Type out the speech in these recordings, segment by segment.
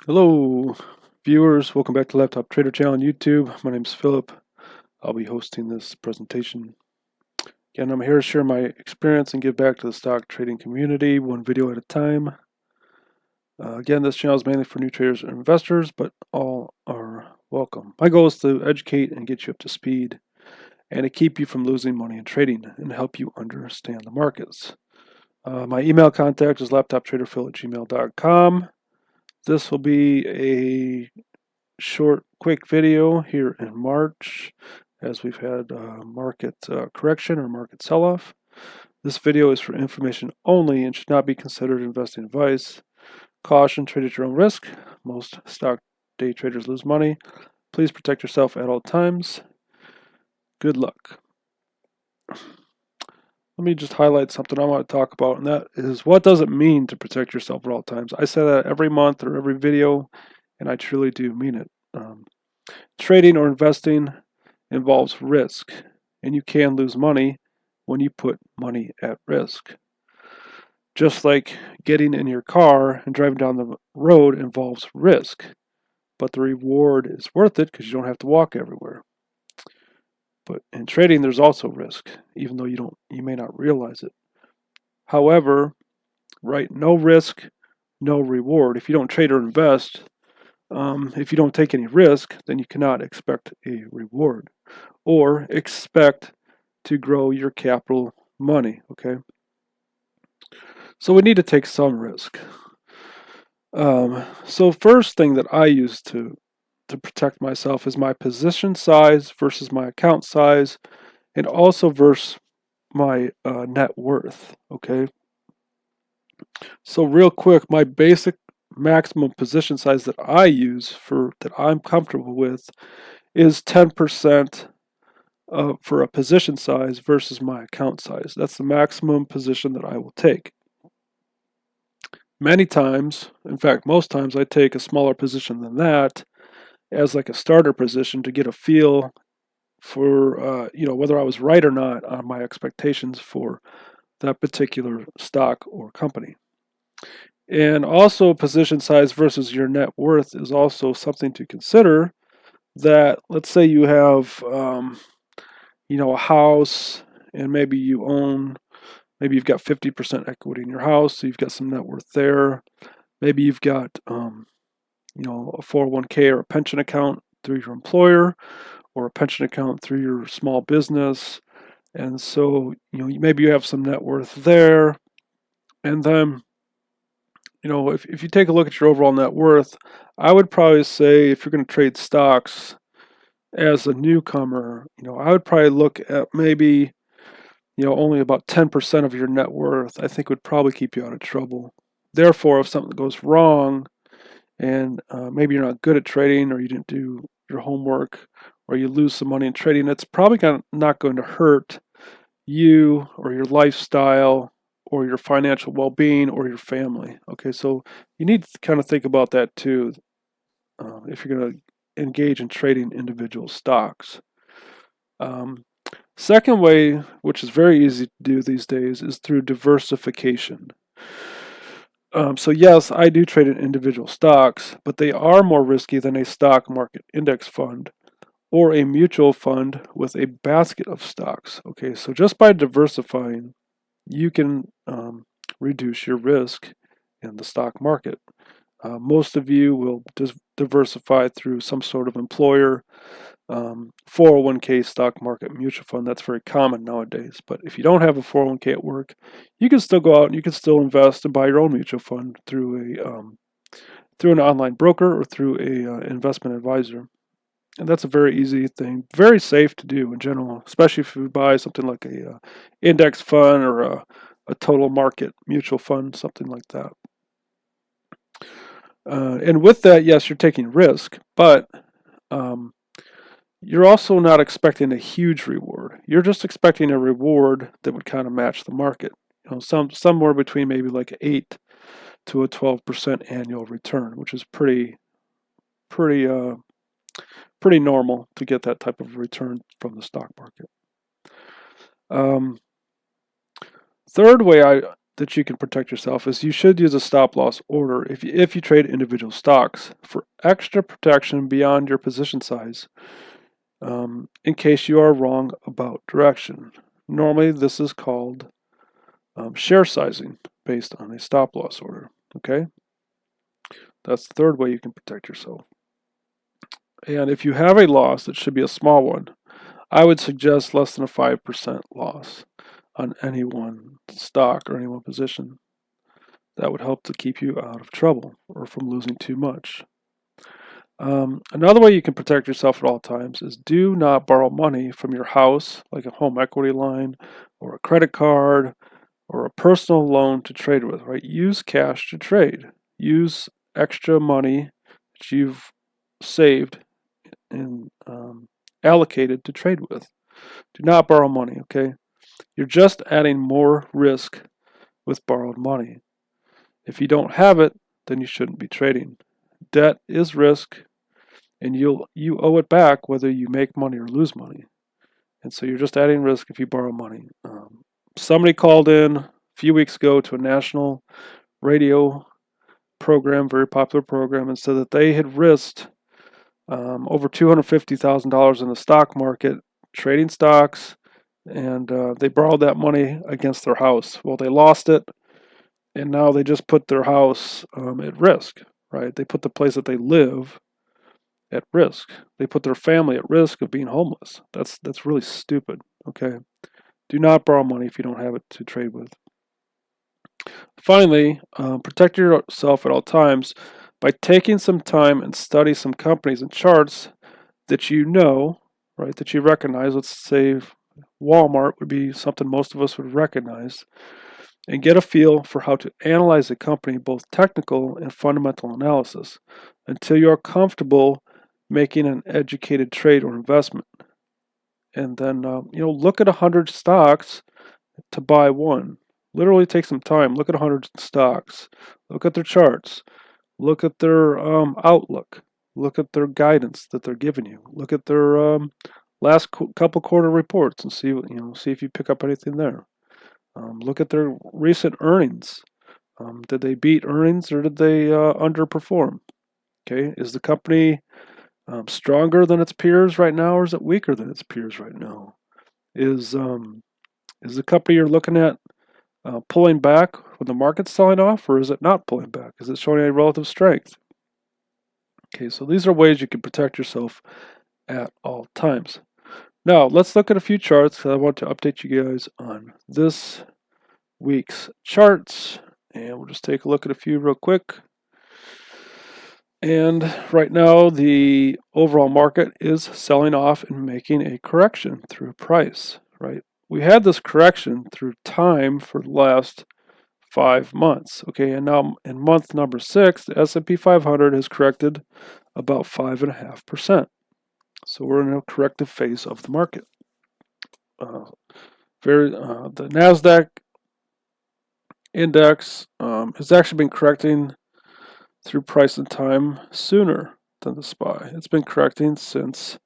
Hello, viewers. Welcome back to Laptop Trader Channel on YouTube. My name is Philip. I'll be hosting this presentation. Again, I'm here to share my experience and give back to the stock trading community, one video at a time. Again, this channel is mainly for new traders and investors, but all are welcome. My goal is to educate and get you up to speed and to keep you from losing money in trading and help you understand the markets. My email contact is laptoptraderphil@gmail.com. This will be a short, quick video here in March as we've had market correction or market sell-off. This video is for information only and should not be considered investing advice. Caution, trade at your own risk. Most stock day traders lose money. Please protect yourself at all times. Good luck. Let me just highlight something I want to talk about, and that is what does it mean to protect yourself at all times. I say that every month or every video, and I truly do mean it. Trading or investing involves risk, and you can lose money when you put money at risk. Just like getting in your car and driving down the road involves risk, but the reward is worth it because you don't have to walk everywhere. But in trading, there's also risk, even though you may not realize it. However, right, no risk, no reward. If you don't trade or invest, if you don't take any risk, then you cannot expect a reward or expect to grow your capital money, okay? So we need to take some risk. So first thing that I use to protect myself is my position size versus my account size, and also versus my net worth, okay? So real quick, my basic maximum position size that I use that I'm comfortable with is 10% for a position size versus my account size. That's the maximum position that I will take. Many times, in fact, most times, I take a smaller position than that as like a starter position to get a feel for whether I was right or not on my expectations for that particular stock or company. And also, position size versus your net worth is also something to consider. That let's say you have a house, and maybe you've got 50% equity in your house, so you've got some net worth there. Maybe you've got a 401k or a pension account through your employer, or a pension account through your small business, and so maybe you have some net worth there. And then if you take a look at your overall net worth, I would probably say if you're going to trade stocks as a newcomer, I would probably look at maybe only about 10% of your net worth. I think would probably keep you out of trouble. Therefore, if something goes wrong and maybe you're not good at trading, or you didn't do your homework, or you lose some money in trading, it's probably not going to hurt you or your lifestyle or your financial well-being or your family. Okay, so you need to kind of think about that too if you're going to engage in trading individual stocks. Second way, which is very easy to do these days, is through diversification. So yes, I do trade in individual stocks, but they are more risky than a stock market index fund or a mutual fund with a basket of stocks. Okay, so just by diversifying, you can reduce your risk in the stock market. Most of you will diversify through some sort of employer 401k stock market mutual fund. That's very common nowadays. But if you don't have a 401k at work, you can still go out and you can still invest and buy your own mutual fund through an online broker or through a investment advisor. And that's a very easy thing, very safe to do in general, especially if you buy something like a index fund or a total market mutual fund, something like that. And with that, yes, you're taking risk, but you're also not expecting a huge reward. You're just expecting a reward that would kind of match the market. Somewhere between maybe like 8 to a 12% annual return, which is pretty normal to get that type of return from the stock market. Third way that you can protect yourself is you should use a stop loss order if you trade individual stocks for extra protection beyond your position size, in case you are wrong about direction. Normally, this is called share sizing based on a stop loss order. Okay, that's the third way you can protect yourself. And if you have a loss, it should be a small one. I would suggest less than a 5% loss on any one stock or any one position. That would help to keep you out of trouble or from losing too much. Another way you can protect yourself at all times is do not borrow money from your house, like a home equity line or a credit card or a personal loan to trade with, right? Use cash to trade. Use extra money that you've saved and allocated to trade with. Do not borrow money, okay? You're just adding more risk with borrowed money. If you don't have it, then you shouldn't be trading. Debt is risk, and you owe it back whether you make money or lose money. And so you're just adding risk if you borrow money. Somebody called in a few weeks ago to a national radio program, very popular program, and said that they had risked over $250,000 in the stock market trading stocks, and they borrowed that money against their house. Well, they lost it, and now they just put their house at risk, right? They put the place that they live at risk. They put their family at risk of being homeless. That's really stupid, okay? Do not borrow money if you don't have it to trade with. Finally, protect yourself at all times by taking some time and study some companies and charts that you know, right, that you recognize. Let's say Walmart would be something most of us would recognize, and get a feel for how to analyze a company, both technical and fundamental analysis, until you are comfortable making an educated trade or investment. And then, look at 100 stocks to buy one. Literally take some time. Look at 100 stocks. Look at their charts. Look at their outlook. Look at their guidance that they're giving you. Look at their last couple quarter reports and see if you pick up anything there. Look at their recent earnings. Did they beat earnings or did they underperform? Okay, is the company stronger than its peers right now, or is it weaker than its peers right now? Is the company you're looking at pulling back when the market's selling off, or is it not pulling back? Is it showing a relative strength? Okay, so these are ways you can protect yourself at all times. Now, let's look at a few charts. I want to update you guys on this week's charts, and we'll just take a look at a few real quick. And right now, the overall market is selling off and making a correction through price, right? We had this correction through time for the last 5 months, okay? And now in month number 6, the S&P 500 has corrected about 5.5%. So we're in a corrective phase of the market. The NASDAQ index has actually been correcting through price and time sooner than the SPY. It's been correcting since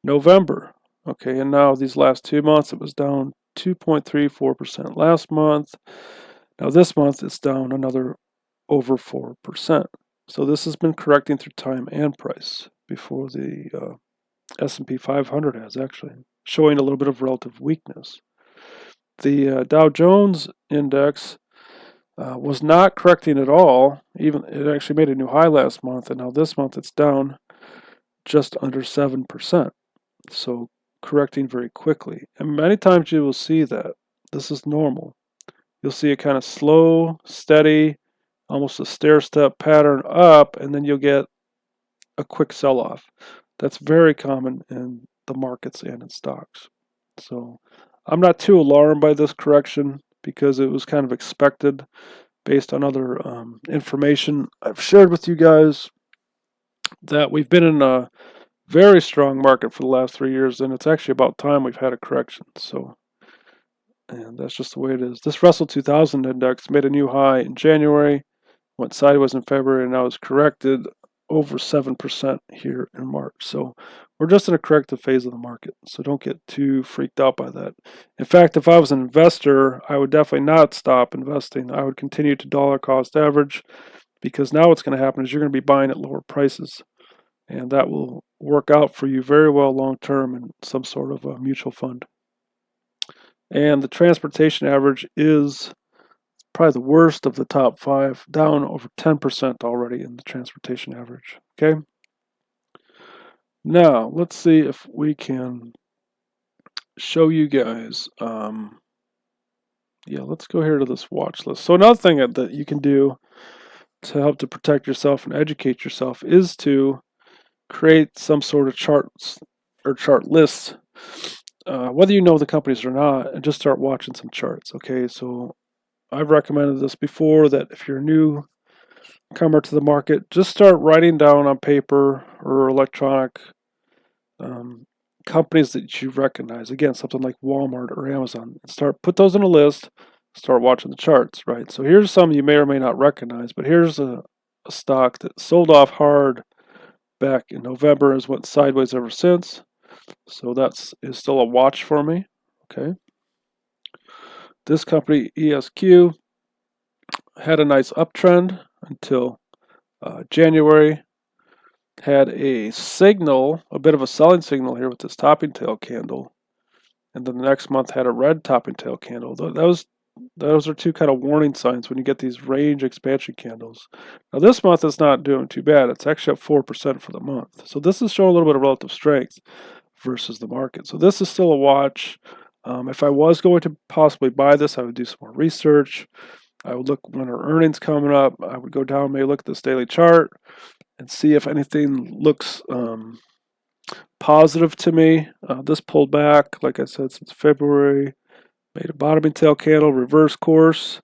November. Okay, and now these last 2 months, it was down 2.34% last month. Now this month, it's down another over 4%. So this has been correcting through time and price before the S&P 500 has actually, showing a little bit of relative weakness. The Dow Jones index was not correcting at all. Even it actually made a new high last month, and now this month it's down just under 7%. So correcting very quickly. And many times you will see that. This is normal. You'll see a kind of slow, steady, almost a stair-step pattern up, and then you'll get a quick sell-off. That's very common in the markets and in stocks. So I'm not too alarmed by this correction because it was kind of expected based on other information I've shared with you guys, that we've been in a very strong market for the last 3 years, and it's actually about time we've had a correction. So, and that's just the way it is. This Russell 2000 index made a new high in January, went sideways in February, and now is corrected over 7% here in March. So we're just in a corrective phase of the market. So don't get too freaked out by that. In fact, if I was an investor, I would definitely not stop investing. I would continue to dollar cost average, because now what's going to happen is you're going to be buying at lower prices. And that will work out for you very well long term in some sort of a mutual fund. And the transportation average is probably the worst of the top 5, down over 10% already in the transportation average. Okay. Now let's see if we can show you guys. Yeah, let's go here to this watch list. So another thing that you can do to help to protect yourself and educate yourself is to create some sort of charts or chart lists, whether you know the companies or not, and just start watching some charts. Okay, so I've recommended this before, that if you're a newcomer to the market, just start writing down on paper or electronic companies that you recognize. Again, something like Walmart or Amazon. Put those in a list. Start watching the charts. Right. So here's some you may or may not recognize, but here's a stock that sold off hard back in November, has went sideways ever since. So is still a watch for me. Okay. This company, ESQ, had a nice uptrend until January. Had a signal, a bit of a selling signal here with this topping tail candle. And then the next month had a red topping tail candle. Those are two kind of warning signs when you get these range expansion candles. Now this month is not doing too bad. It's actually up 4% for the month. So this is showing a little bit of relative strength versus the market. So this is still a watch. If I was going to possibly buy this, I would do some more research. I would look when our earnings coming up. I would go down, maybe look at this daily chart and see if anything looks positive to me. This pulled back, like I said, since February. Made a bottoming tail candle, reverse course.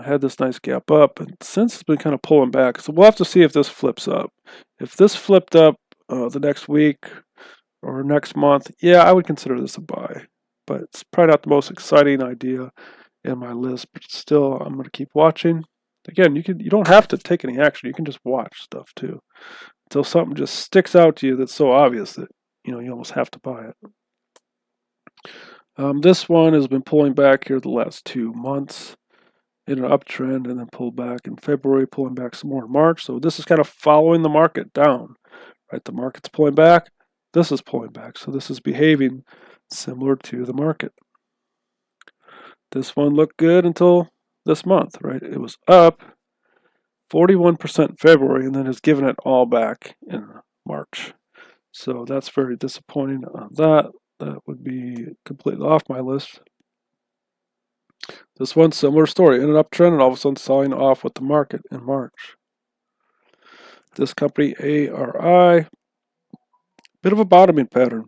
Had this nice gap up, and since it's been kind of pulling back. So we'll have to see if this flips up. If this flipped up the next week or next month, yeah, I would consider this a buy. But it's probably not the most exciting idea in my list. But still, I'm going to keep watching. Again, you don't have to take any action. You can just watch stuff too, until something just sticks out to you that's so obvious that you almost have to buy it. This one has been pulling back here the last 2 months in an uptrend, and then pulled back in February, pulling back some more in March. So this is kind of following the market down, right? The market's pulling back. This is pulling back. So this is behaving similar to the market. This one looked good until this month, right? It was up 41% in February and then has given it all back in March. So that's very disappointing on that. That would be completely off my list. This one, similar story, in an uptrend and all of a sudden selling off with the market in March. This company, ARI, bit of a bottoming pattern.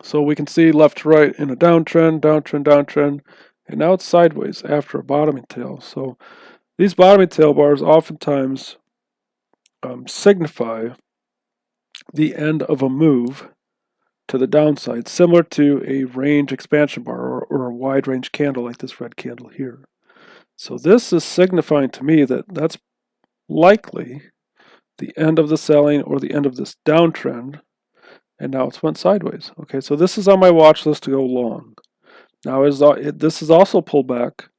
So we can see left to right in a downtrend, downtrend, and now it's sideways after a bottoming tail. So these bottoming tail bars oftentimes signify the end of a move to the downside, similar to a range expansion bar or a wide range candle like this red candle here. So this is signifying to me that that's likely the end of the selling or the end of this downtrend, and now it's went sideways. Okay, so this is on my watch list to go long. Now this is also pulled back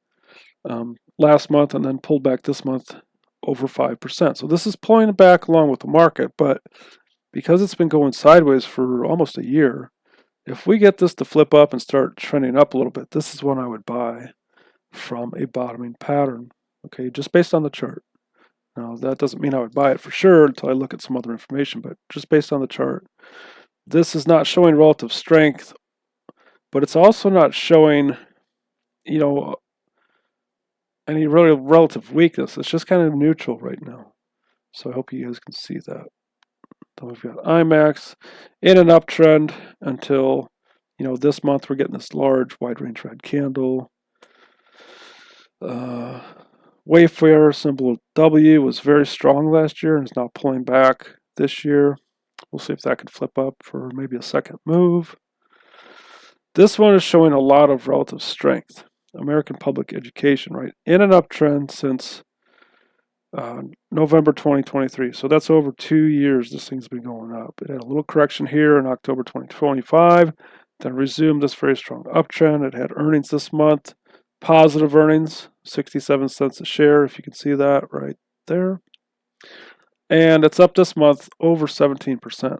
last month and then pulled back this month over 5%. So this is pulling back along with the market, but because it's been going sideways for almost a year, if we get this to flip up and start trending up a little bit, this is one I would buy from a bottoming pattern, okay, just based on the chart. Now, that doesn't mean I would buy it for sure until I look at some other information, but just based on the chart. This is not showing relative strength, but it's also not showing, any really relative weakness. It's just kind of neutral right now. So I hope you guys can see that. Then we've got IMAX in an uptrend until, this month we're getting this large wide range red candle. Wayfair, symbol W, was very strong last year and is now pulling back this year. We'll see if that could flip up for maybe a second move. This one is showing a lot of relative strength. American Public Education, right? In an uptrend since November 2023. So that's over 2 years this thing's been going up. It had a little correction here in October 2025, then resumed this very strong uptrend. It had earnings this month, positive earnings, 67 cents a share, if you can see that right there. And it's up this month over 17%.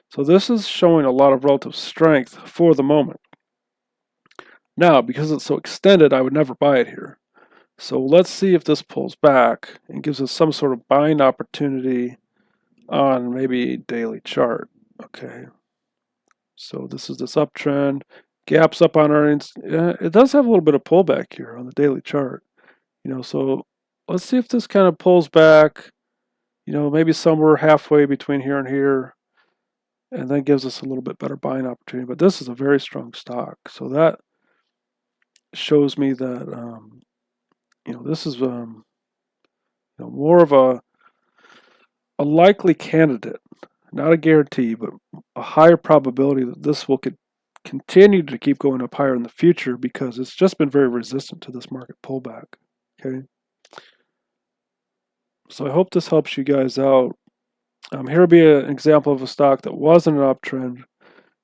So this is showing a lot of relative strength for the moment. Now, because it's so extended, I would never buy it here. So let's see if this pulls back and gives us some sort of buying opportunity on maybe a daily chart. Okay. So this is this uptrend, gaps up on earnings. It does have a little bit of pullback here on the daily chart. So let's see if this kind of pulls back, maybe somewhere halfway between here and here, and then gives us a little bit better buying opportunity. But this is a very strong stock. So that shows me that, this is more of a likely candidate, not a guarantee, but a higher probability that this will continue to keep going up higher in the future because it's just been very resistant to this market pullback. Okay. So I hope this helps you guys out. Here will be an example of a stock that wasn't an uptrend,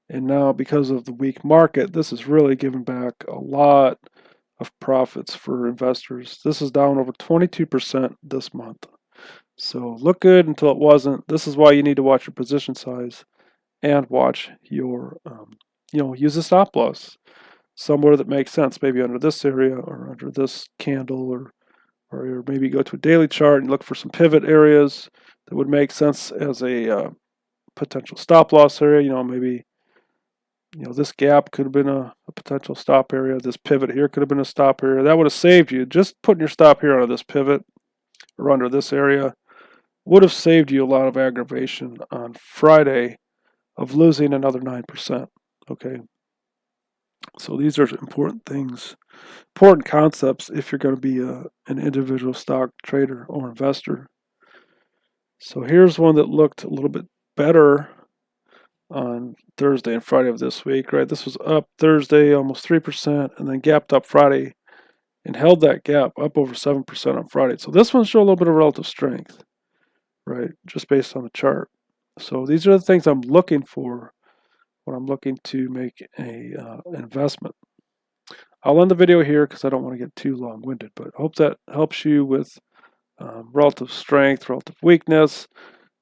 and now because of the weak market, this has really given back a lot of profits for investors. This is down over 22% this month. So look good until it wasn't. This is why you need to watch your position size and watch your, use a stop loss somewhere that makes sense, maybe under this area or under this candle, or maybe go to a daily chart and look for some pivot areas that would make sense as a potential stop loss area. Maybe this gap could have been a potential stop area. This pivot here could have been a stop area. That would have saved you. Just putting your stop here under this pivot or under this area would have saved you a lot of aggravation on Friday of losing another 9%. Okay. So these are important things, important concepts if you're going to be an individual stock trader or investor. So here's one that looked a little bit better on Thursday and Friday of this week, right? This was up Thursday almost 3% and then gapped up Friday and held that gap up over 7% on Friday. So this one showed a little bit of relative strength, right? Just based on the chart. So these are the things I'm looking for when I'm looking to make a investment. I'll end the video here because I don't want to get too long-winded, but I hope that helps you with relative strength, relative weakness,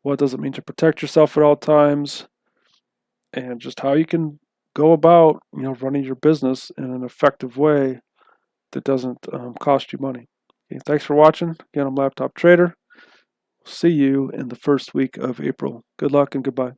what does it mean to protect yourself at all times, and just how you can go about running your business in an effective way that doesn't cost you money. Okay, thanks for watching. Again, I'm Laptop Trader. See you in the first week of April. Good luck and goodbye.